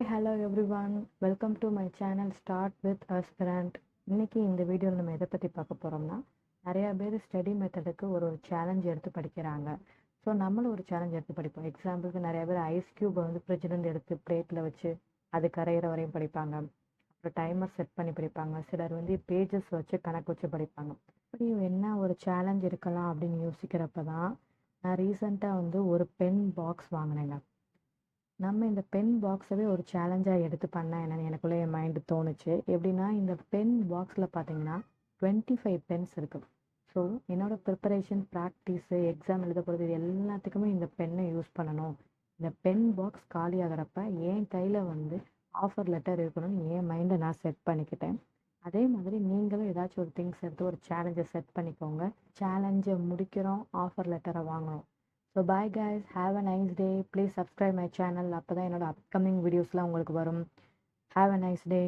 Hello everyone, welcome to my channel Start with Aspirant. இன்னைக்கு இந்த வீடியோவில் நம்ம எதை பற்றி பார்க்க போகிறோம்னா நிறையா பேர் ஸ்டடி மெத்தடுக்கு ஒரு சேலஞ்ச் எடுத்து படிக்கிறாங்க. ஸோ நம்மளும் ஒரு சேலஞ்ச் எடுத்து படிப்போம். எக்ஸாம்பிளுக்கு நிறையா பேர் ஐஸ் க்யூப்பை வந்து ஃப்ரிட்ஜிலேருந்து எடுத்து பிளேட்டில் வச்சு அது கரையிற வரையும் படிப்பாங்க. அப்புறம் டைமர் செட் பண்ணி படிப்பாங்க. சிலர் வந்து பேஜஸ் வச்சு கணக்கு வச்சு படிப்பாங்க. இப்படி என்ன ஒரு சேலஞ்ச் இருக்கலாம் அப்படின்னு யோசிக்கிறப்ப தான் நான் ரீசெண்டாக வந்து ஒரு பென் பாக்ஸ் வாங்கினேங்க. நம்ம இந்த பென் பாக்ஸவே ஒரு சேலஞ்சாக எடுத்து பண்ணால் என்னென்னு எனக்குள்ளே என் மைண்டு தோணுச்சு. எப்படின்னா இந்த பென் பாக்ஸில் பார்த்தீங்கன்னா 25 பென்ஸ் இருக்குது. ஸோ என்னோடய ப்ரிப்பரேஷன், ப்ராக்டிஸு, எக்ஸாம் எழுத போகிறது இது எல்லாத்துக்குமே இந்த பென்னை யூஸ் பண்ணணும். இந்த பென் பாக்ஸ் காலி ஆகிறப்ப என் கையில் வந்து ஆஃபர் லெட்டர் இருக்கணும்னு என் மைண்டை நான் செட் பண்ணிக்கிட்டேன். அதே மாதிரி நீங்களும் ஏதாச்சும் ஒரு திங்ஸ் எடுத்து ஒரு சேலஞ்சை செட் பண்ணிக்கோங்க. சேலஞ்சை முடிக்கிறோம், ஆஃபர் லெட்டரை வாங்கணும். So bye guys, have a nice day. Please subscribe my channel. அப்போ தான் என்னோட அப்கமிங் வீடியோஸ்லாம் உங்களுக்கு வரும். Have a nice day.